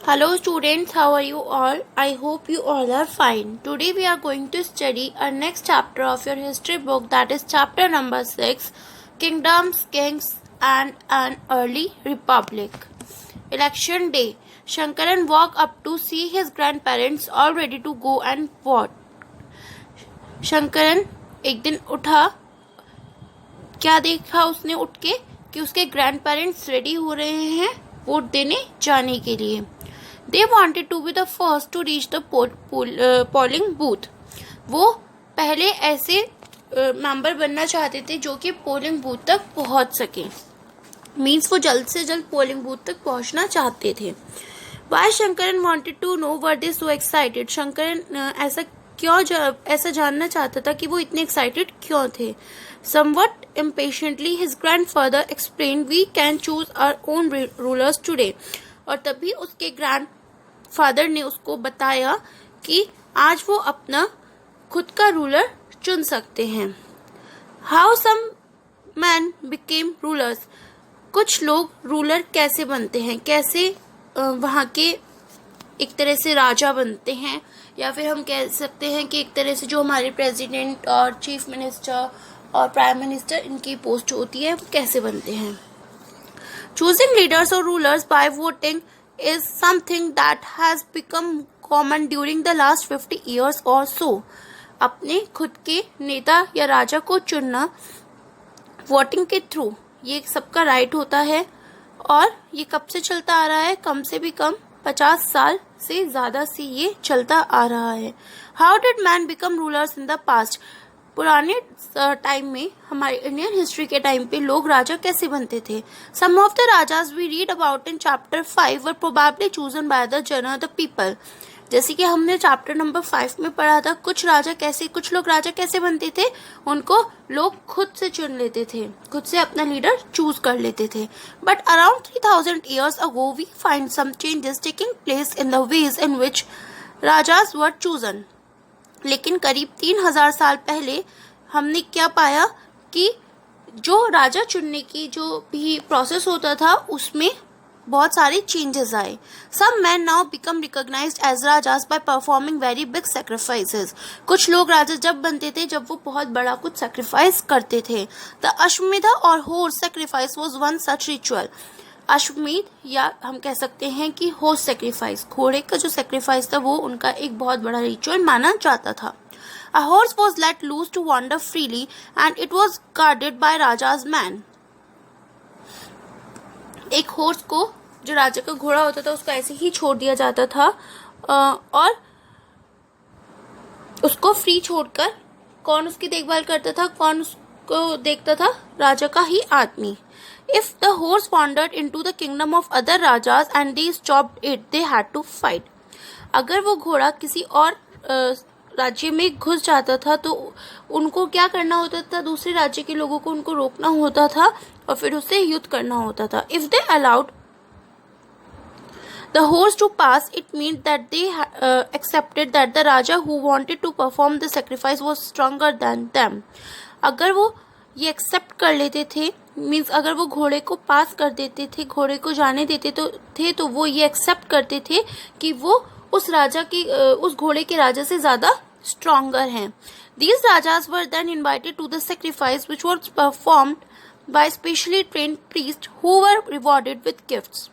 Hello students, how are you all? I hope you all are fine. Today we are going to study our next chapter of your history book, that is chapter number 6, Kingdoms, Kings and an Early Republic. Election day. Shankaran walked up to see his grandparents all ready to go and vote. Shankaran एक दिन उठा, क्या देखा उसने उठ के कि उसके ग्रैंड पेरेंट्स रेडी हो रहे हैं वोट देने जाने के लिए. They wanted to be the first to reach the polling booth. वो पहले ऐसे मेंबर बनना चाहते थे जो कि पोलिंग बूथ तक पहुंच सके. मीन्स वो जल्द से जल्द पोलिंग बूथ तक पहुंचना चाहते थे. Why Shankaran wanted to know were they so excited. Shankaran ऐसा जानना चाहता था कि वो इतने एक्साइटेड क्यों थे. Somewhat impatiently, his grandfather explained, "We can choose our own rulers today." और तभी उसके ग्रैंडफादर ने उसको बताया कि आज वो अपना खुद का रूलर चुन सकते हैं. How some men became rulers. कुछ लोग रूलर कैसे बनते हैं, कैसे वहाँ के एक तरह से राजा बनते हैं, या फिर हम कह सकते हैं कि एक तरह से जो हमारे प्रेसिडेंट और चीफ मिनिस्टर और प्राइम मिनिस्टर इनकी पोस्ट होती है वो कैसे बनते हैं. चूजिंग लीडर्स और rulers by voting is something that has become common during the last 50 years और सो. अपने खुद के नेता या राजा को चुनना वोटिंग के थ्रू ये सबका राइट होता है, और ये कब से चलता आ रहा है, कम से भी कम 50 साल से ज्यादा से ये चलता आ रहा है. How did man become rulers in the past. पुराने टाइम में, हमारे इंडियन हिस्ट्री के टाइम पे लोग राजा कैसे बनते थे. Some of the rajas we read about in chapter 5 were probably chosen by the general the people. जैसे कि हमने चैप्टर नंबर 5 में पढ़ा था, कुछ लोग राजा कैसे बनते थे, उनको लोग खुद से चुन लेते थे, खुद से अपना लीडर चूज कर लेते थे. But around 3000 years ago we find some changes taking place in the ways in which rajas were chosen. लेकिन करीब 3000 साल पहले हमने क्या पाया कि जो राजा चुनने की जो भी प्रोसेस होता था उसमें बहुत सारे चेंजेस आए. Some men now become recognized as rajas by performing very big sacrifices. कुछ लोग राजा जब बनते थे जब वो बहुत बड़ा कुछ सैक्रिफाइस करते थे. द अश्वमेधा और horse sacrifice was one such ritual. अश्वमेध, या हम कह सकते हैं कि हॉर्स सैक्रिफाइस, घोड़े का जो सैक्रिफाइस था वो उनका एक बहुत बड़ा रिचुअल माना जाता था. A horse was let loose to wander freely and it was guarded by Raja's man. एक हॉर्स को, जो राजा का घोड़ा होता था, उसको ऐसे ही छोड़ दिया जाता था और उसको फ्री छोड़कर कौन उसकी देखभाल करता था, कौन उसको देखता था, राजा का ही आदमी. If the horse wandered into the kingdom of other rajas and they stopped it, they had to fight. अगर वो घोड़ा किसी और राज्य में घुस जाता था तो उनको क्या करना होता था, दूसरे राज्य के लोगों को उनको रोकना होता था और फिर उससे युद्ध करना होता था. If they allowed the horse to pass, it meant that they accepted that the raja who wanted to perform the sacrifice was stronger than them. अगर वो ये एक्सेप्ट कर लेते थे, मीन्स अगर वो घोड़े को पास कर देते थे, घोड़े को जाने देते तो वो ये एक्सेप्ट करते थे कि वो उस घोड़े के राजा से ज्यादा स्ट्रॉन्गर हैं. These rajas were then invited to the sacrifice which was performed by specially trained priests who were rewarded with gifts.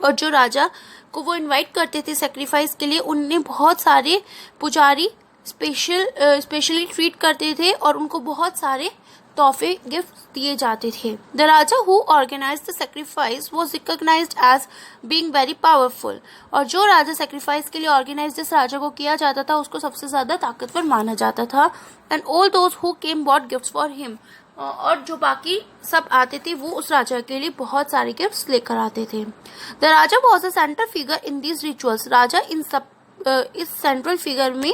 और जो राजा को वो इनवाइट करते थे सेक्रीफाइस के लिए, उन्हें बहुत सारे पुजारी स्पेशली ट्रीट करते थे और उनको बहुत सारे तोहफे गिफ्ट दिए जाते थे. The raja who organised the sacrifice was recognised as being very powerful. और जो राजा सैक्रिफाइस के लिए ऑर्गेनाइज जिस राजा को किया जाता था उसको सबसे ज्यादा ताकतवर माना जाता था. And all those who came bought gifts for him. और जो बाकी सब आते थे वो उस राजा के लिए बहुत सारे गिफ्ट्स लेकर आते थे. The raja was a centre figure in these rituals. राजा इस सेंट्रल फिगर में,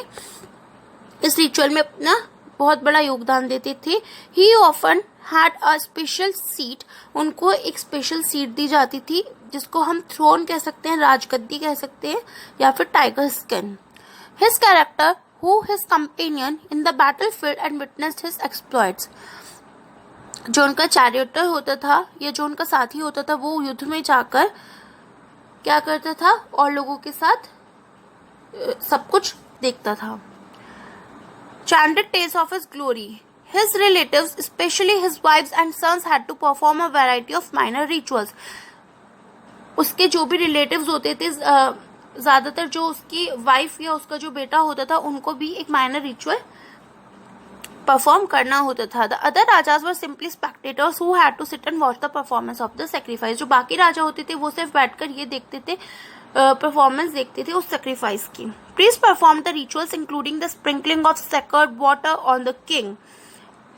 इस रिचुअल में अपना बहुत बड़ा योगदान देते थे. ही often had a special seat. उनको एक स्पेशल सीट दी जाती थी जिसको हम थ्रोन कह सकते हैं, राजगद्दी कह सकते हैं, या फिर tiger skin. His character who his companion in the battlefield and witnessed his exploits. जो उनका चैरियटर होता था या जो उनका साथी होता था वो युद्ध में जाकर क्या करता था और लोगों के साथ सब कुछ देखता था। Chanted tales of his glory. His relatives, especially his wives and sons, had to perform a variety of minor rituals. उसके जो भी रिलेटिव्स होते थे, ज्यादातर जो उसकी वाइफ या उसका जो बेटा होता था, उनको भी एक माइनर रिचुअल परफॉर्म करना होता था। The other rajas were simply spectators who had to sit and watch the performance of the sacrifice. जो बाकी राजा होते थे वो सिर्फ बैठकर ये देखते थे, परफॉर्मेंस देखते थे उस सेक्रीफाइस की। Priest perform the rituals including the sprinkling of sacred water on the king.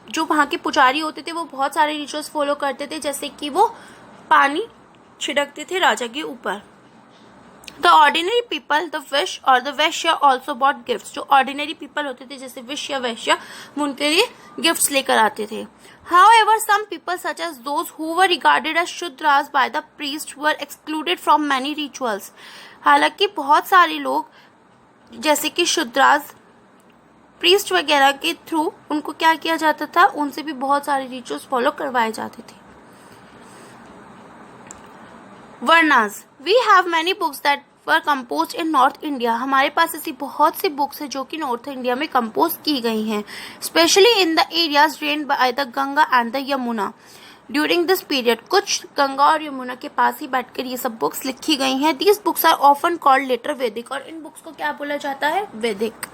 जो वहां के पुजारी होते थे वो बहुत सारे रिचुअल्स फॉलो करते थे, जैसे कि वो पानी छिड़कते थे राजा के ऊपर। The ordinary people, the wish और the Vysya also bought gifts. जो ऑर्डिनरी पीपल होते थे जैसे विश या वैश्य, वो उनके लिए गिफ्ट्स लेकर आते थे। However, some people such as those who were regarded as Shudras by the priest were excluded from many rituals. हालांकि बहुत सारे लोग जैसे कि शुद्रास प्रीस्ट वगैरह के थ्रू उनको क्या किया जाता था, उनसे भी बहुत सारे रिचुअल्स फॉलो करवाए जाते थे। Varnas, we have many books that were composed in north India. हमारे पास ऐसी बहुत सी बुक्स है जो कि नॉर्थ इंडिया में कंपोज की गई हैं, specially in the areas drained by the Ganga and the Yamuna during this period. कुछ गंगा और यमुना के पास ही बैठकर ये सब बुक्स लिखी गई हैं। These books are often called later Vedic. और इन बुक्स को क्या बोला जाता है? Vedic.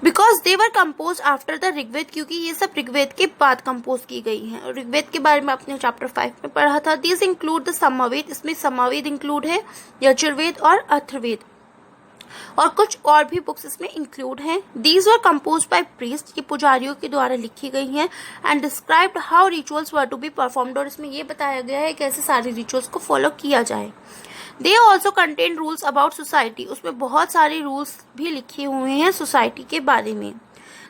Because they were compose after the Rigveda, क्योंकि ये सब ऋग्वेद के बाद कंपोज की गई हैं। ऋग्वेद के बारे में अपने चैप्टर 5 में पढ़ा था। दिस इंक्लूड द सामवेद, इसमें सामवेद इंक्लूड है, यजुर्वेद और अथर्ववेद, और कुछ और भी बुक्स इसमें इंक्लूड हैं। These were compose by priest, ये पुजारियों के द्वारा लिखी गई हैं। And described how rituals were to be performed, और इसमें ये बताया गया है कैसे सारे रिचुअल्स को फॉलो किया जाए। They also contain rules about society, उसमें बहुत सारे रूल्स भी लिखे हुए हैं सोसाइटी के बारे में।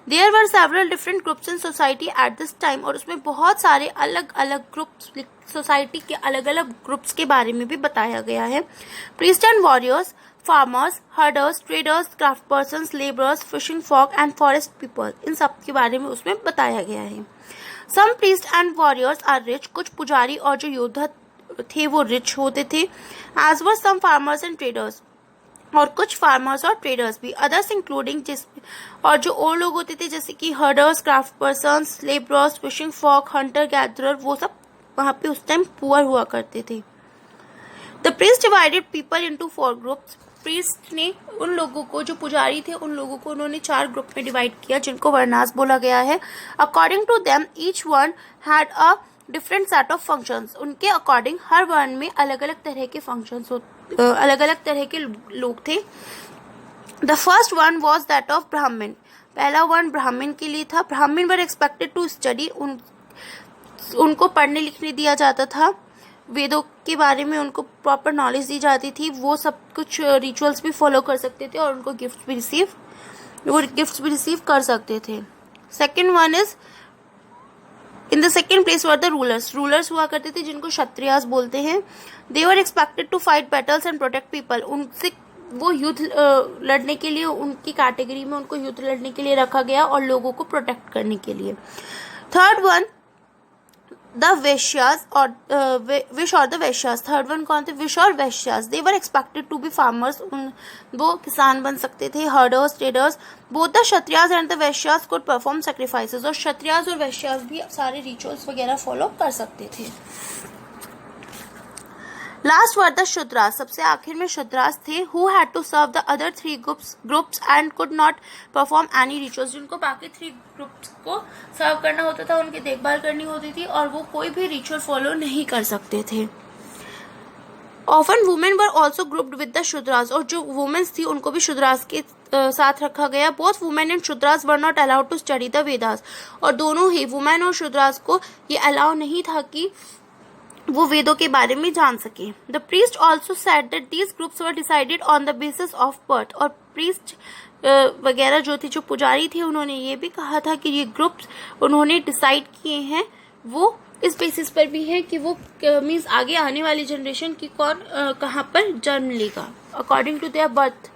There were several different groups in society at this time, और उसमें बहुत सारे अलग अलग ग्रुप्स, सोसाइटी के अलग अलग ग्रुप्स के बारे में भी बताया गया है। Priest and warriors, farmers, herders, traders, craft persons, labourers, fishing folk and forest people, इन सब के बारे में उसमें बताया गया है। Some priest and warriors are rich, कुछ पुजारी और जो योद्धा थे वो रिच होते थे। As were some farmers and traders, और कुछ फार्मर्स और ट्रेडर्स भी। अदर्स इंक्लूडिंग और जो और लोग होते थे जैसे कि herders, craft persons, labourers, fishing folk, hunter gatherer, वो सब वहां पे उस टाइम पुअर हुआ करते थे। The priest divided people into 4 groups, priest ने उन लोगों को, जो पुजारी थे उन लोगों को उन्होंने 4 ग्रुप में डिवाइड किया, जिनको वर्णास बोला गया है। According to them each one had a different set of functions, उनके अकॉर्डिंग हर वर्ण में अलग अलग तरह के फंक्शंस, अलग अलग तरह के लोग थे। The first one was that of ब्राह्मण, पहला वर्ण ब्राह्मण के लिए था। ब्राह्मण वर एक्सपेक्टेड टू स्टडी, उनको पढ़ने लिखने दिया जाता था, वेदों के बारे में उनको प्रॉपर नॉलेज दी जाती थी, वो सब कुछ रिचुअल्स भी फॉलो कर सकते थे, और उनको गिफ्ट भी रिसीव कर सकते थे। Second one is, in the second place were the rulers, rulers हुआ करते थे जिनको क्षत्रियास बोलते हैं। They were expected to fight battles and protect people, उनसे वो युद्ध लड़ने के लिए, उनकी कैटेगरी में उनको युद्ध लड़ने के लिए रखा गया और लोगों को प्रोटेक्ट करने के लिए। थर्ड वन द वैश्यास और विश और द वैश्यास, थर्ड वन कौन थे? विश और Vaishyas. They were expected to be farmers, वो किसान बन सकते थे। Herders, traders, both the Kshatriyas and the Vaishyas could perform sacrifices, और क्षत्रियास और वैश्यास भी सारे रिचुअल्स वगैरह फॉलो कर सकते थे। लास्ट वर द शूद्रास, सबसे आखिर में शूद्रास थे। Who had to serve the other 3 groups and could not perform any rituals, जिनको बाकी 3 ग्रुप्स को सर्व करना होता था, उनकी देखभाल करनी होती थी, और वो कोई भी रिचुअल फॉलो नहीं कर सकते थे। Often women were also grouped with the Shudras, और जो वुमेन्स थी उनको भी शूद्रास के साथ रखा गया। Both women and Shudras were not allowed to study the Vedas, और दोनों ही वुमेन और शूद्रास को ये अलाउ नहीं था कि वो वेदों के बारे में जान सके। The priest also said that these groups were decided on the basis of birth, और प्रीस्ट वगैरह जो थे, जो पुजारी थे, उन्होंने ये भी कहा था कि ये ग्रुप्स उन्होंने डिसाइड किए हैं वो इस बेसिस पर भी है कि वो मीन्स आगे आने वाली जनरेशन की कौन कहाँ पर जन्म लेगा, according to their birth.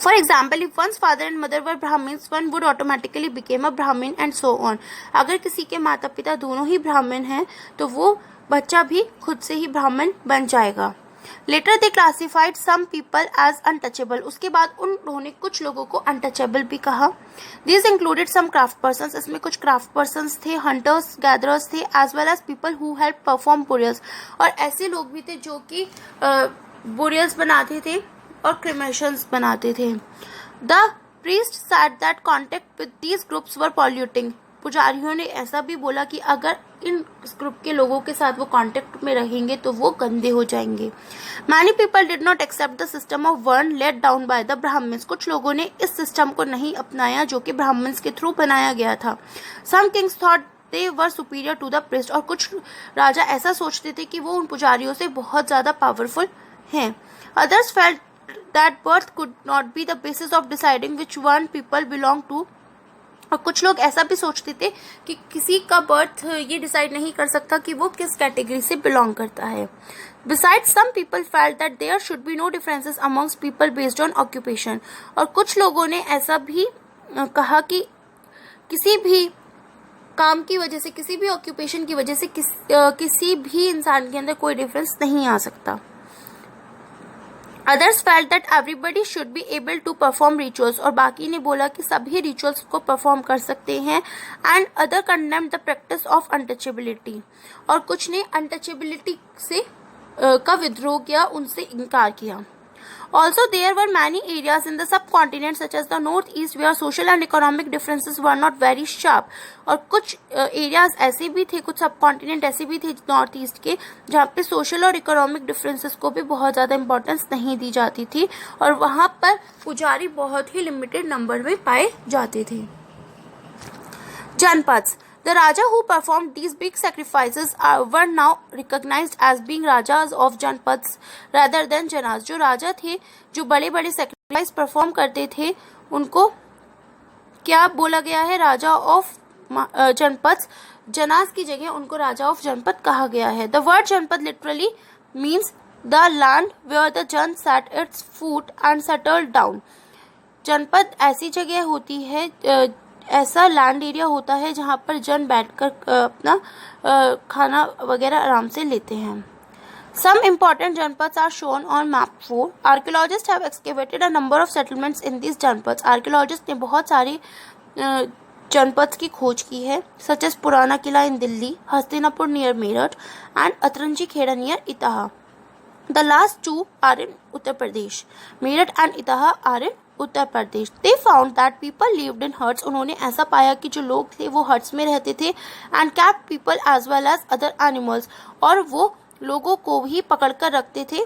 For example, if one's father and mother were Brahmins, one would automatically become a Brahmin and so on. अगर किसी के माता पिता दोनों ही ब्राह्मण हैं तो वो बच्चा भी खुद से ही ब्राह्मण बन जाएगा। Later they classified some people as untouchable, उसके बाद उन्होंने कुछ लोगों को अनटचेबल भी कहा। This included some craft persons, इसमें कुछ क्राफ्ट पर्सन्स थे, हंटर्स गैदरर्स थे, as well as people who help perform burials, और ऐसे लोग भी थे जो कि बुरियल्स बनाते थे और क्रिमेशंस बनाते थे। The priest said that contact with these groups were polluting, पुजारियों ने ऐसा भी बोला कि अगर इन ग्रुप के लोगों के साथ वो कांटेक्ट में रहेंगे तो वो गंदे हो जाएंगे। Many people did not accept the system of varna laid down by the Brahmins, कुछ लोगों ने इस सिस्टम को नहीं अपनाया जो कि ब्राह्मण्स के थ्रू बनाया गया था। Some kings thought they were superior to the priest, और कुछ राजा ऐसा सोचते थे कि वो उन पुजारियों से बहुत ज्यादा पावरफुल हैं। Others felt that birth could not be the basis of deciding which one people belong to, और कुछ लोग ऐसा भी सोचते थे कि किसी का बर्थ ये डिसाइड नहीं कर सकता कि वो किस कैटेगरी से बिलोंग करता है। Besides, some people felt that there should be no differences amongst people based on occupation, और कुछ लोगों ने ऐसा भी कहा कि किसी भी काम की वजह से, किसी भी ऑक्यूपेशन की वजह से किसी भी इंसान के अंदर कोई डिफरेंस नहीं आ सकता। Others felt that everybody should be able to perform rituals, और बाकी ने बोला कि सभी रिचुअल्स को परफॉर्म कर सकते हैं। And other condemned the practice of untouchability, और कुछ ने अनटचेबिलिटी से का विद्रोह किया, उनसे इनकार किया। Also, there were many areas in the subcontinent such as the northeast where social and economic differences were not very sharp, और कुछ एरियाज ऐसे भी थे, कुछ सबकॉन्टिनेंट ऐसे भी थे नॉर्थ ईस्ट के जहाँ पे सोशल और इकोनॉमिक डिफरेंसेस को भी बहुत ज़्यादा इंपॉर्टेंस नहीं दी जाती थी, और वहाँ पर पुजारी बहुत ही लिमिटेड नंबर में पाए जाते थे। Janapads, the Raja who performed these big sacrifices were now recognized as being Rajas of Janpads rather than Janas, जो राजा थे जो बड़े बड़े सेक्रीफाइस परफॉर्म करते थे उनको क्या बोला गया है, राजा ऑफ जनपद्स। जनास की जगह उनको राजा ऑफ जनपद कहा गया है। The word janapada literally means the land where the jana set its foot and settled down. जनपद ऐसी जगह होती है, ऐसा लैंड एरिया होता है जहाँ पर जन बैठकर अपना खाना वगैरह आराम से लेते हैं। Some important janapadas are shown on map 4. Archaeologists have excavated a number of settlements in these janapadas. Archaeologists ने बहुत सारी जनपद्स की खोज की है, such as Purana Qila in Delhi, Hastinapur near Meerut and Atranji Khera near Etah. The last two are in Uttar Pradesh, Meerut and Etah are in Uttar Pradesh. They found that people lived in huts. उन्होंने ऐसा पाया कि जो लोग थे वो हट्स में रहते थे, and kept people as well as other animals, और वो लोगों को भी पकड़ कर रखते थे,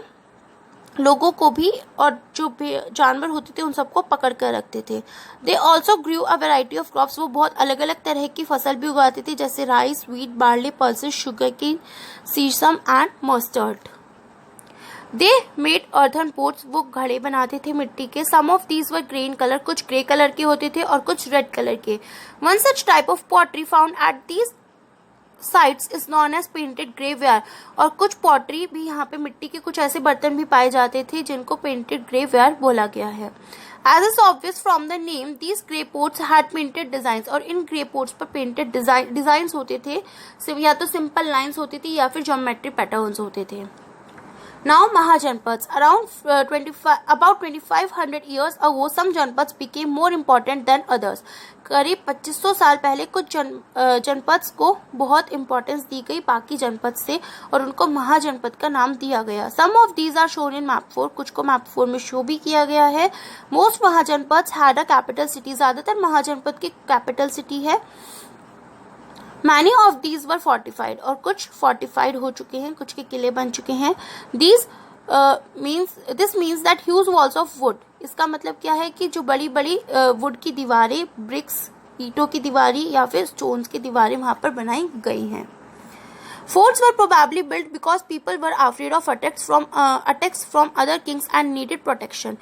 लोगों को भी और जो जानवर होते थे उन सबको पकड़ कर रखते थे। They also grew a variety of crops. वो बहुत अलग अलग तरह की फसल भी उगाते थे, जैसे rice, wheat, barley, pulses, sugar cane, sesame and mustard. They made earthen pots, वो घड़े बनाते थे मिट्टी के। Some of these were green colour, कुछ ग्रे कलर के होते थे और कुछ रेड कलर के। One such type of pottery found at these sites is known as painted greyware, और कुछ पॉटरी भी यहाँ पे मिट्टी के कुछ ऐसे बर्तन भी पाए जाते थे जिनको पेंटेड ग्रेववेयर बोला गया है। As is obvious from the name, these grey pots had painted designs, और इन ग्रे पोर्ट्स पर पेंटेड डिजाइंस होते थे, या तो सिंपल लाइंस होती थी या फिर ज्योमेट्री पैटर्न्स होते थे। Now Mahajanpads, about 2500 years ago, some Janpads became more important than others. करीब 2500 साल पहले कुछ जनपद्स को बहुत इम्पोर्टेंस दी गई बाकी जनपद से, और उनको महाजनपद का नाम दिया गया। Some of these are shown in map 4. कुछ को मैप 4 में शो भी किया गया है। Most mahajanapadas had a capital city. ज्यादातर महाजनपद की कैपिटल सिटी है। Many of these were fortified, और कुछ fortified हो चुके हैं, कुछ के किले बन चुके हैं। This means that huge walls of wood. इसका मतलब क्या है कि जो बड़ी बड़ी वुड की दीवारें, ब्रिक्स, ईंटों की दीवारें या फिर स्टोन्स की दीवारें वहाँ पर बनाई गई हैं। Forts were probably built because people were afraid of attacks from other kings and needed protection.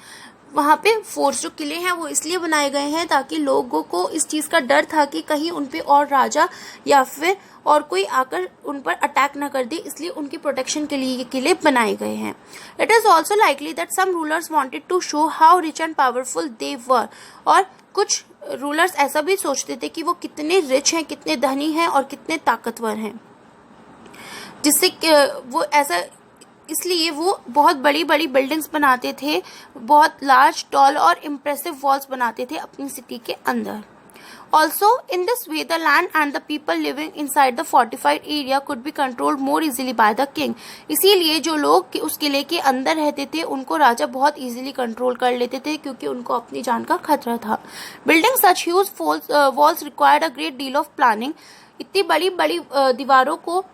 वहाँ पे फोर्ट्स जो किले हैं वो इसलिए बनाए गए हैं ताकि लोगों को इस चीज़ का डर था कि कहीं उन पे और राजा या फिर और कोई आकर उन पर अटैक न कर दे, इसलिए उनकी प्रोटेक्शन के लिए ये किले बनाए गए हैं। It is also likely that some rulers wanted to show how rich and powerful they were, और कुछ रूलर्स ऐसा भी सोचते थे कि वो कितने रिच हैं, कितने धनी हैं और कितने ताकतवर हैं। जिससे वो ऐसा, इसलिए वो बहुत बड़ी बड़ी बिल्डिंग्स बनाते थे, बहुत लार्ज, टॉल और इम्प्रेसिव वॉल्स बनाते थे अपनी सिटी के अंदर. Also, in this way, the land and the people living inside the fortified area could be controlled more easily by the king. इसीलिए जो लोग उस किले के अंदर रहते थे उनको राजा बहुत easily कंट्रोल कर लेते थे, क्योंकि उनको अपनी जान का खतरा था. Building such huge walls required a great deal of planning. इतनी बड़ी बड़ी दीवारों को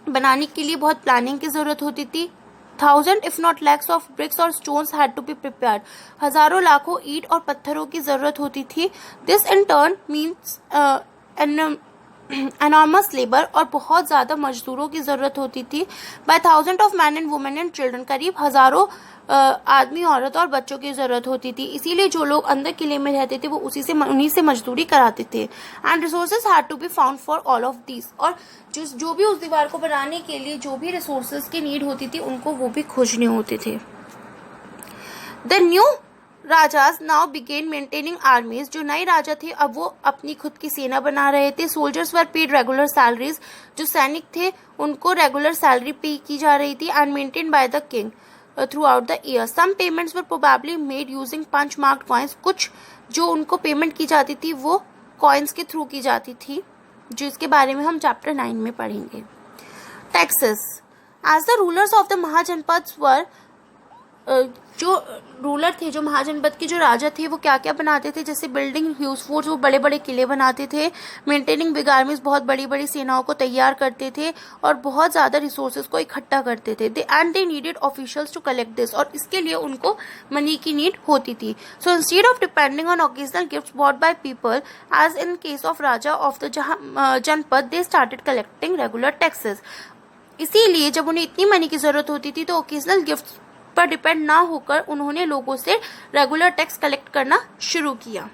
बनाने के लिए बहुत प्लानिंग की जरूरत होती थी. Thousand if not lakhs of bricks और stones had to be prepared. हजारों लाखों ईंट और पत्थरों की जरूरत होती थी. This in turn means enormous labour, और बहुत ज्यादा मजदूरों की जरूरत होती थी. By thousand of men and women and children, करीब हजारों आदमी, औरत और बच्चों की जरूरत होती थी. इसीलिए जो लोग अंदर किले में रहते थे वो उन्हीं से मजदूरी कराते थे. And resources had to be found for all of these. और जो भी उस दीवार को बनाने के लिए जो भी रिसोर्सेज की नीड होती थी उनको वो भी खोजने होते थे. The new rajas now began maintaining armies. जो नए राजा थे अब वो अपनी खुद की सेना बना रहे थे. सोल्जर्स वर पेड रेगुलर सैलरीज. जो सैनिक थे उनको रेगुलर सैलरी पे की जा रही थी. And maintain by the king throughout the year. Some payments were probably made using punch marked coins. कुछ जो उनको पेमेंट की जाती थी वो कॉइन्स के थ्रू की जाती थी, जिसके बारे में हम चैप्टर 9 में पढ़ेंगे. Taxes. As the rulers of the महाजनपद वर, जो रूलर थे, जो महाजनपद के जो राजा थे, वो क्या क्या बनाते थे, जैसे बिल्डिंग ह्यूज फोर्ट्स, वो बड़े बड़े किले बनाते थे. मेंटेनिंग बिग आर्मीज, बहुत बड़ी बड़ी सेनाओं को तैयार करते थे और बहुत ज्यादा रिसोर्सेज को इकट्ठा करते थे. And they needed officials to collect this, और इसके लिए उनको मनी की नीड होती थी. So instead of depending on occasional gifts brought by people, as in case of raja of the janapada, they started collecting regular taxes. इसीलिए जब उन्हें इतनी मनी की जरूरत होती थी तो ओकेजनल गिफ्ट्स पर डिपेंड ना होकर उन्होंने लोगों से रेगुलर टैक्स कलेक्ट करना शुरू किया.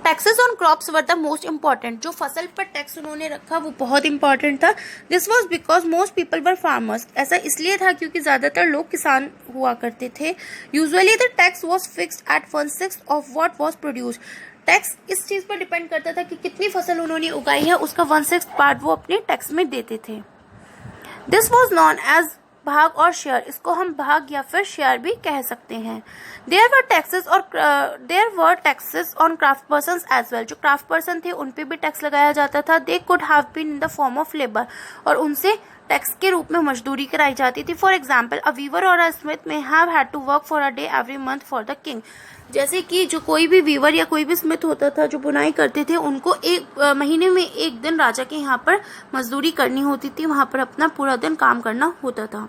Taxes on crops were the most important. जो फसल पर टैक्स उन्होंने रखा वो बहुत इंपॉर्टेंट था. This was because most people were farmers. ऐसा इसलिए था क्योंकि ज्यादातर लोग किसान हुआ करते थे. Usually the tax was fixed at 1/6 of what was produced. Tax इस चीज पर डिपेंड करता था कि कितनी फसल उन्होंने उगाई है, उसका 1/6 पार्ट वो अपने टैक्स में देते थे. दिस वॉज नॉन एज भाग और शेयर. इसको हम भाग या फिर शेयर भी कह सकते हैं. There were taxes on craft person as well. जो क्राफ्ट पर्सन थे उन पे भी टैक्स लगाया जाता था. They could have been in the form of labour, और उनसे टैक्स के रूप में मजदूरी कराई जाती थी. फॉर एग्जाम्पल, अ वीवर और a smith may have had to work for a day every month for the king. जैसे कि जो कोई भी वीवर या कोई भी स्मिथ होता था जो बुनाई करते थे, उनको एक महीने में एक दिन राजा के यहाँ पर मजदूरी करनी होती थी, वहां पर अपना पूरा दिन काम करना होता था.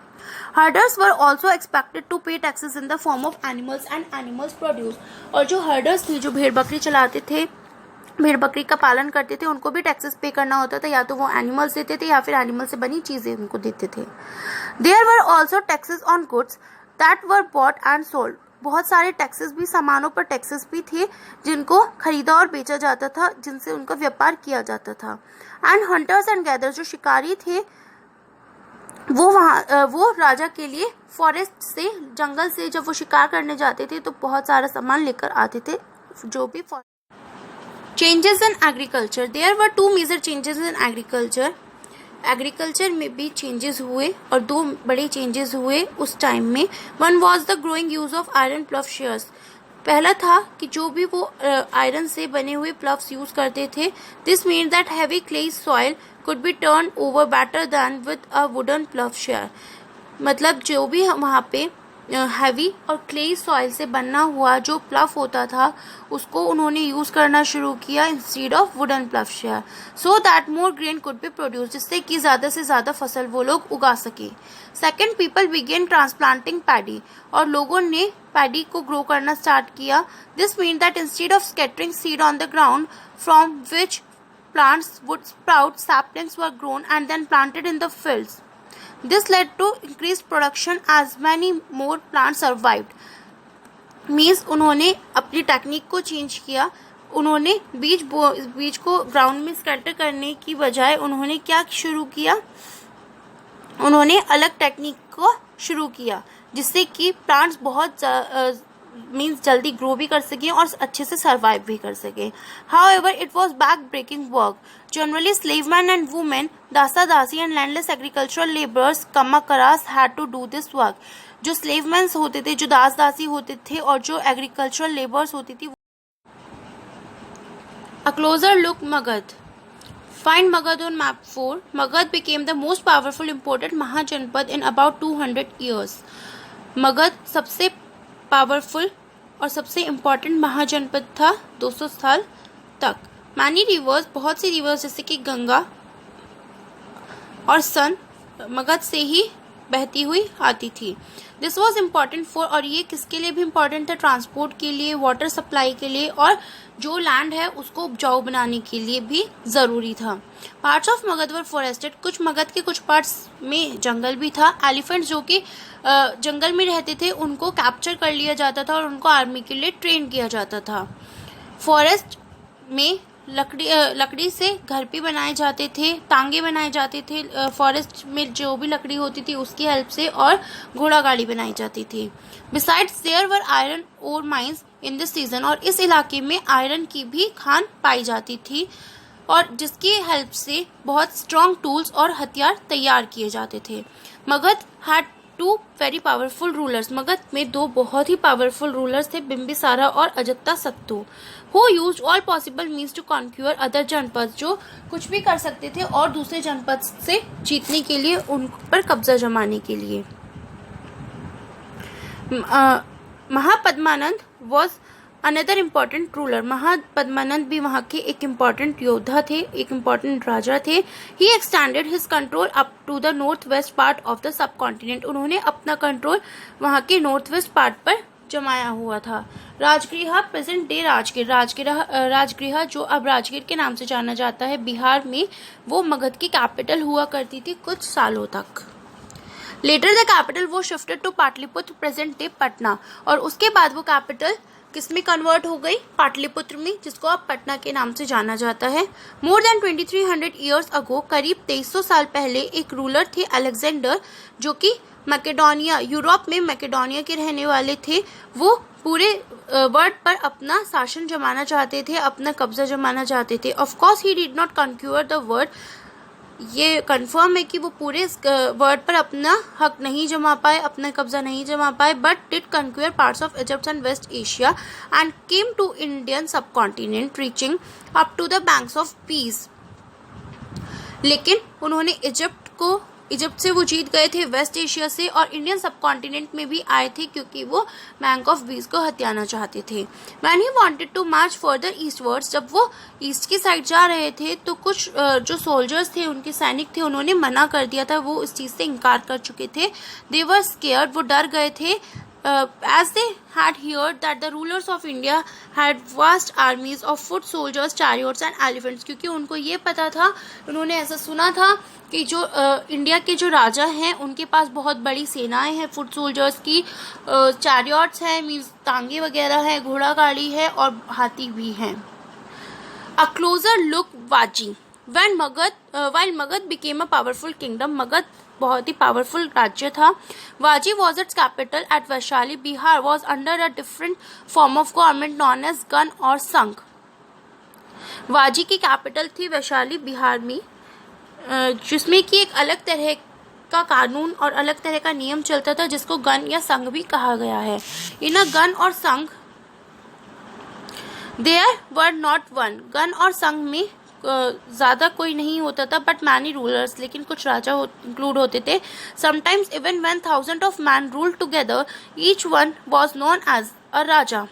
Herders were also expected to pay taxes in the form of animals and animals produce. और जो हर्डर्स थे, जो भेड़ बकरी चलाते थे, भेड़ बकरी का पालन करते थे, उनको भी टैक्सेस पे करना होता था. या तो वो एनिमल्स देते थे या फिर एनिमल से बनी चीजें उनको देते थे. There were also taxes on goods that were bought and sold. बहुत सारे टैक्सेस भी, सामानों पर टैक्सेस भी थे जिनको खरीदा और बेचा जाता था, जिनसे उनका व्यापार किया जाता था. एंड हंटर्स एंड गैदर्स, जो शिकारी थे, वो राजा के लिए फॉरेस्ट से, जंगल से जब वो शिकार करने जाते थे तो बहुत सारा सामान लेकर आते थे. जो भी changes in agriculture. There were 2 major changes in agriculture. Agriculture में भी चेंजेस हुए और 2 बड़े चेंजेस हुए उस टाइम में. One was the growing use of iron plough shares. पहला था कि जो भी वो आयरन से बने हुए प्लव्स यूज करते थे. This mean that heavy clay soil could be turn over better than with a wooden plough share. मतलब जो भी वहाँ पे हैवी और क्ले सॉइल से बनना हुआ जो प्लव होता था उसको उन्होंने यूज करना शुरू किया instead of wooden plough share, so that more grain could be produce. जिससे कि ज्यादा से ज्यादा फसल वो लोग उगा सके. Second, people begin transplanting paddy. और लोगों ने पैडी को ग्रो करना स्टार्ट किया. This mean that instead of scattering seed on the ground from which plants would sprout, saplings were grown and then planted in the fields. This led to increased production as many more plants survived. Means उन्होंने अपनी technique को change किया. उन्होंने बीज को ground में scatter करने की बजाय उन्होंने क्या शुरू किया, उन्होंने अलग टेक्निक को शुरू किया जिससे कि प्लांट्स बहुत मीन्स जल्दी ग्रो भी कर सकें और अच्छे से सर्वाइव भी कर सकें. However, it was back-breaking work. Generally, slave men and women, दासा दासी and landless agricultural laborers, कमाकरास had to do this work. जो slave men होते थे, जो दास दासी होते थे और जो agricultural laborers होती थी. A closer look, Magad. Find Magad on map 4. Magad became the most powerful imported Mahajanpad in about 200 years. Magadh सबसे पावरफुल और सबसे इम्पोर्टेंट महाजनपद था 200 साल तक. मैनी रिवर्स, बहुत सी रिवर्स जैसे कि गंगा और सन मगध से ही बहती हुई आती थी. दिस वॉज इम्पॉर्टेंट फॉर, और ये किसके लिए भी इम्पॉर्टेंट था, ट्रांसपोर्ट के लिए, वाटर सप्लाई के लिए और जो लैंड है उसको उपजाऊ बनाने के लिए भी ज़रूरी था. Parts of Magadh were forested, कुछ मगध के कुछ पार्ट्स में जंगल भी था. एलिफेंट्स जो कि जंगल में रहते थे उनको कैप्चर कर लिया जाता था और उनको आर्मी के लिए ट्रेन किया जाता था. फॉरेस्ट में लकड़ी से घर भी बनाए जाते थे, टांगे बनाए जाते थे. फॉरेस्ट में जो भी लकड़ी होती थी उसकी हेल्प से, और घोड़ा गाड़ी बनाई जाती थी. Besides there were iron ore mines in this season, और इस इलाके में आयरन की भी खान पाई जाती थी और जिसकी हेल्प से बहुत स्ट्रॉन्ग टूल्स और हथियार तैयार किए जाते थे. Magadha had two very powerful rulers, Magadha में दो बहुत ही पावरफुल रूलर्स थे, बिंबिसारा और Ajatasattu, who used all possible means to conquer other janapada, जो कुछ भी कर सकते थे और दूसरे जनपद से जीतने के लिए, उन पर कब्जा जमाने के लिए. Mahapadmananda was another important ruler, Mahapadmananda भी वहाँ के एक इम्पॉर्टेंट योद्धा थे, एक इम्पॉर्टेंट राजा थे. He extended his control up to the north west part of the subcontinent, उन्होंने अपना कंट्रोल वहाँ के नॉर्थ वेस्ट पार्ट पर जमाया हुआ था. राजगृह, प्रेजेंट डे राजगृह जो अब राजगीर के नाम से जाना जाता है बिहार में, वो मगध की कैपिटल हुआ करती थी कुछ सालों तक. Later the capital was shifted to Pataliputra, present day Patna, और उसके बाद वो कैपिटल किसमें कन्वर्ट हो गई, पाटलिपुत्र में, जिसको अब पटना के नाम से जाना जाता है. मोर देन 2300 ईयर्स अगो, करीब 2300 साल पहले एक रूलर थे अलेक्जेंडर, जो कि मैकेडोनिया, यूरोप में मैकेडोनिया के रहने वाले थे. वो पूरे वर्ल्ड पर अपना शासन जमाना चाहते थे, अपना कब्जा जमाना चाहते थे. Of course he did not conquer the world, ये कंफर्म है कि वो पूरे वर्ल्ड पर अपना हक नहीं जमा पाए, अपना कब्जा नहीं जमा पाए, but did conquer parts of Egypt and West Asia and came to Indian subcontinent reaching up to the banks of Beas. लेकिन उन्होंने इजिप्ट से वो जीत गए थे, वेस्ट एशिया से, और इंडियन सब कॉन्टिनेंट में भी आए थे क्योंकि वो बैंक ऑफ बीस को हथियाना चाहते थे. When he wanted to march further eastwards, जब वो ईस्ट की साइड जा रहे थे तो कुछ जो सोल्जर्स थे, उनके सैनिक थे, उन्होंने मना कर दिया था, वो इस चीज़ से इनकार कर चुके थे. They were scared, वो डर गए थे. As they had heard that the rulers of India had vast armies of foot soldiers, chariots and elephants, क्योंकि उनको ये पता था, उन्होंने ऐसा सुना था कि जो इंडिया के जो राजा हैं उनके पास बहुत बड़ी सेनाएं हैं, फुट सोल्जर्स की, चैरियट्स हैं, मीन्स तांगे वगैरह हैं, घोड़ा गाड़ी है और हाथी भी हैं. A closer look, Vajji. While Magad became a powerful kingdom, Magadha बहुत ही पावरफुल राज्य था. Vajji was its capital at Vaishali. Bihar was under a different form of government known as gana और संघ. वाजी की कैपिटल थी वैशाली बिहार में, जिसमें कि एक अलग तरह का कानून और अलग तरह का नियम चलता था, जिसको गन या संघ भी कहा गया है. इन अ गन और sangha there were not one, गन और संघ में ज़्यादा कोई नहीं होता था, बट मैनी रूलर्स, लेकिन कुछ राजा इंक्लूड होते थे. Sometimes even when thousand of men rule together, each one was known as a raja.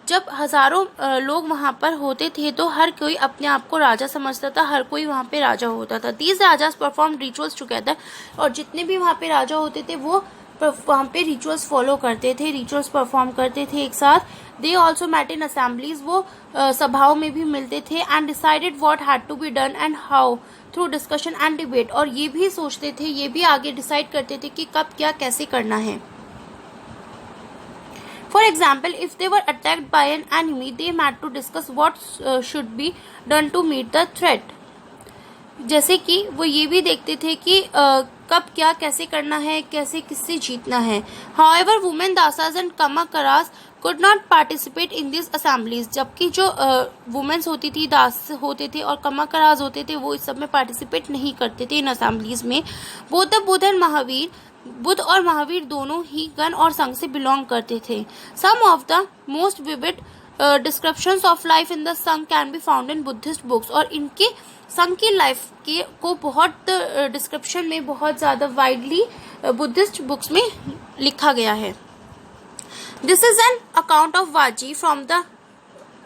जब हजारों लोग वहाँ पर होते थे तो हर कोई अपने आप को राजा समझता था, हर कोई वहाँ पे राजा होता था. These rajas perform rituals together, और जितने भी वहाँ पे राजा होते थे वो वहाँ पे रिचुअल्स फॉलो करते थे, रिचुअल्स परफॉर्म करते थे एक साथ. They also met in assemblies, वो सभाओं में भी मिलते थे. And decided what had to be done and how through discussion and debate, और ये भी सोचते थे, ये भी आगे डिसाइड करते थे कि कब क्या कैसे करना है. For example, if they were attacked by an enemy, they had to discuss what should be done to meet the threat. जैसे कि वो ये भी देखते थे कि कब क्या कैसे करना है, कैसे किससे जीतना है. However, women dasas and kamakaras could not participate in these assemblies, जबकि जो वुमेन्स होती थी, दास होते थे और कमाकराज होते थे, वो इस सब में पार्टिसिपेट नहीं करते थे इन असेंबलीज में. बोध बुद्ध एंड महावीर, बुद्ध और महावीर दोनों ही गण और संघ से बिलोंग करते थे. Some of the most vivid descriptions of life in the sangha can be found in Buddhist books, और इनके संघ की लाइफ के को बहुत डिस्क्रिप्शन में बहुत ज्यादा वाइडली बुद्धिस्ट बुक्स में लिखा गया है. This is an account of Vajji from the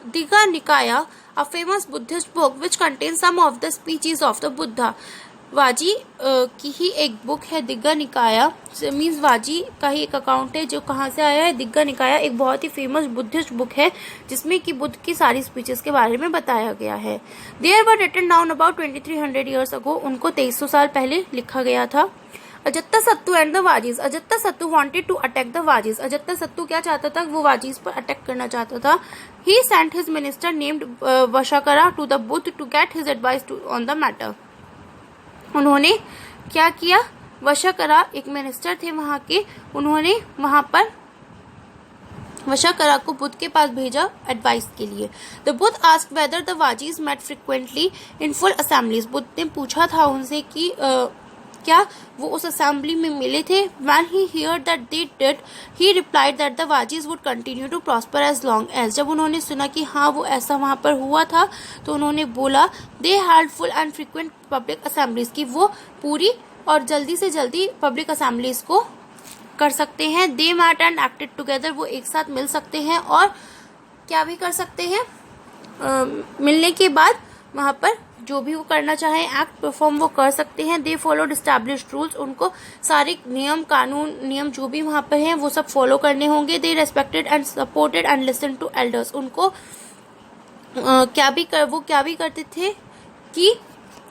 Digha Nikaya, a famous Buddhist book which contains some of the speeches of the Buddha. वाजी की ही एक बुक है दिग्गा निकाया, मीन्स वाजी का ही एक अकाउंट है जो कहाँ से आया है, दिग्गा निकाया एक बहुत ही फेमस बुद्धिस्ट बुक है जिसमें कि बुद्ध की सारी स्पीचेस के बारे में बताया गया है. These were written down about 2300 years ago, उनको 2300 साल पहले लिखा गया था. Ajatasattu and the Vajjis, Ajatasattu wanted to attack the Vajjis, Ajatasattu क्या चाहता था, वो वाजीज पर अटैक करना चाहता था. He sent his minister named Vassakara to the Buddha to get his advice on the matter. उन्होंने क्या किया, वशाकरा एक मिनिस्टर थे वहां के, उन्होंने वहां पर वशाकरा को बुद्ध के पास भेजा एडवाइस के लिए. The Buddha asked whether the Vajjis met frequently in full assemblies, Buddha ने पूछा था उनसे कि क्या वो उस असेंबली में मिले थे. When he heard that they did, he replied that the Vajis would continue to prosper as long as, जब उन्होंने सुना कि हाँ वो ऐसा वहाँ पर हुआ था तो उन्होंने बोला they held full and frequent public assemblies, कि वो पूरी और जल्दी से जल्दी पब्लिक असेंबलीज को कर सकते हैं. They met and acted together, वो एक साथ मिल सकते हैं और क्या भी कर सकते हैं, मिलने के बाद वहाँ पर जो भी वो करना चाहे एक्ट परफॉर्म वो कर सकते हैं. दे फॉलोड एस्टैब्लिश्ड रूल्स, उनको सारे नियम कानून नियम जो भी वहाँ पर हैं वो सब फॉलो करने होंगे. They respected and supported and listen to elders, उनको वो क्या भी करते थे कि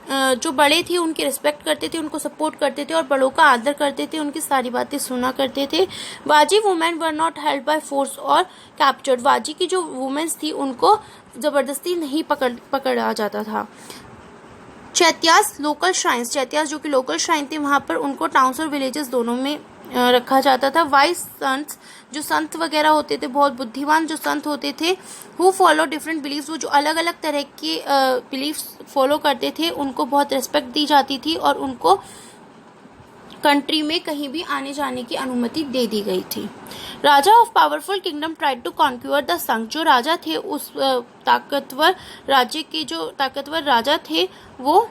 जो बड़े थे उनकी रिस्पेक्ट करते थे, उनको सपोर्ट करते थे और बड़ों का आदर करते थे, उनकी सारी बातें सुना करते थे. Vajji women were not held by force और कैप्चर्ड, वाजी की जो वुमेन्स थी उनको जबरदस्ती नहीं पकड़ा जाता था. चैत्यास लोकल श्राइन्स, चैत्यास जो कि लोकल श्राइन थे वहां पर उनको टाउन्स और विलेजेस दोनों में रखा जाता था. वाइस संत, जो संत वगैरह होते थे, बहुत बुद्धिमान जो संत होते थे, हु फॉलो डिफरेंट बिलीव्स, वो जो अलग अलग तरह के बिलीव्स फॉलो करते थे उनको बहुत रिस्पेक्ट दी जाती थी और उनको कंट्री में कहीं भी आने जाने की अनुमति दे दी गई थी. Raja of powerful kingdom tried to conquer the sangha, जो राजा थे उस ताकतवर राज्य के जो ताकतवर राजा थे वो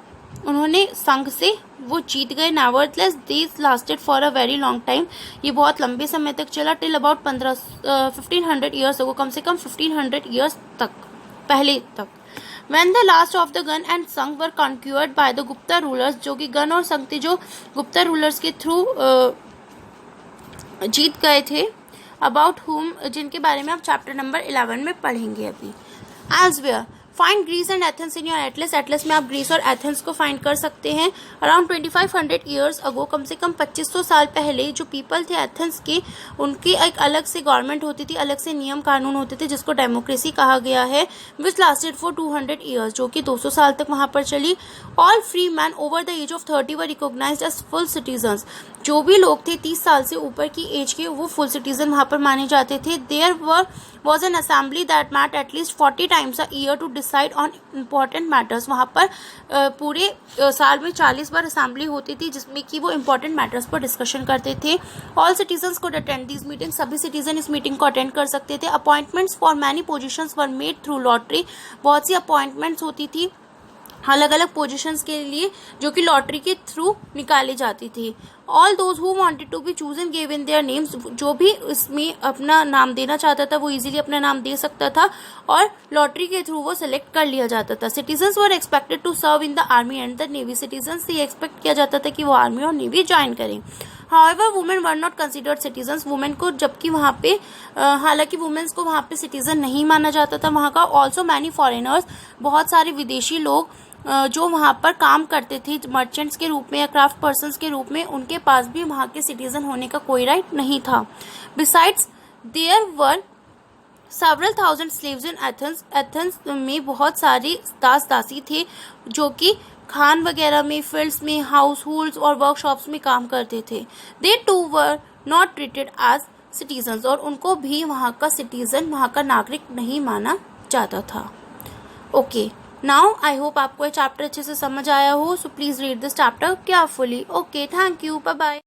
उन्होंने संघ से वो जीत गए. Nevertheless this lasted for a very long time, ये बहुत लंबे समय तक चला. टिल अबाउट 1500 ईयर्स अगो, कम से कम 1500 ईयर्स तक पहले तक. When the last of the Gan and Sangh were conquered by the Gupta rulers, जो कि गन और संघ थे जो गुप्ता रूलर्स के थ्रू जीत गए थे, अबाउट whom, जिनके बारे में आप चैप्टर नंबर 11 में पढ़ेंगे अभी. Elsewhere, find Greece and Athens in your atlas, atlas में आप ग्रीस और एथेंस को फाइंड कर सकते हैं. अराउंड 2500 ईयर्स अगो, कम से कम 2500 साल पहले जो पीपल थे एथेंस के, उनकी एक अलग से गवर्नमेंट होती थी, अलग से नियम कानून होते थे जिसको डेमोक्रेसी कहा गया है. विच लास्टेड फॉर 200 ईयर्स, जो कि 200 साल तक वहां पर चली. All free man over the age of 30 were recognised as full citizens, जो भी लोग थे 30 साल से ऊपर की एज के वो फुल सिटीजन वहां पर माने जाते थे. There was an assembly that met at least 40 times a year to decide on important matters, वहाँ पर पूरे साल में 40 बार असेंबली होती थी जिसमें कि वो important matters पर डिस्कशन करते थे. All citizens could attend these meetings, सभी सिटीजन इस मीटिंग को अटेंड कर सकते थे. Appointments for many positions were made through lottery, बहुत सी अपॉइंटमेंट्स होती थी अलग अलग पोजीशंस के लिए जो कि लॉटरी के थ्रू निकाली जाती थी. All those who wanted to be chosen gave in their names, जो भी इसमें अपना नाम देना चाहता था वो इजीली अपना नाम दे सकता था और लॉटरी के थ्रू वो सिलेक्ट कर लिया जाता था. Citizens were expected to serve in the army and the navy, citizens से एक्सपेक्ट किया जाता था कि वो आर्मी और नेवी ज्वाइन करें. However women were not considered citizens, women को जबकि वहाँ पे हालांकि वुमेन्स को वहाँ पे सिटीजन नहीं माना जाता था वहाँ का. ऑल्सो मैनी फॉरेनर्स, बहुत सारे विदेशी लोग जो वहाँ पर काम करते थे मर्चेंट्स के रूप में या क्राफ्ट पर्सन्स के रूप में, उनके पास भी वहाँ के सिटीजन होने का कोई राइट नहीं था. Besides there were several thousand slaves in Athens, Athens में बहुत सारे दास दासी थे जो कि खान वगैरह में, फील्ड्स में, हाउस होल्ड्स और वर्कशॉप्स में काम करते थे. They too were not treated as citizens, और उनको भी वहाँ का सिटीजन, वहाँ का नागरिक नहीं माना जाता था। ओके, नाउ आई होप आपको ये चैप्टर अच्छे से समझ आया हो, so please read this chapter carefully. Okay, thank you, bye bye.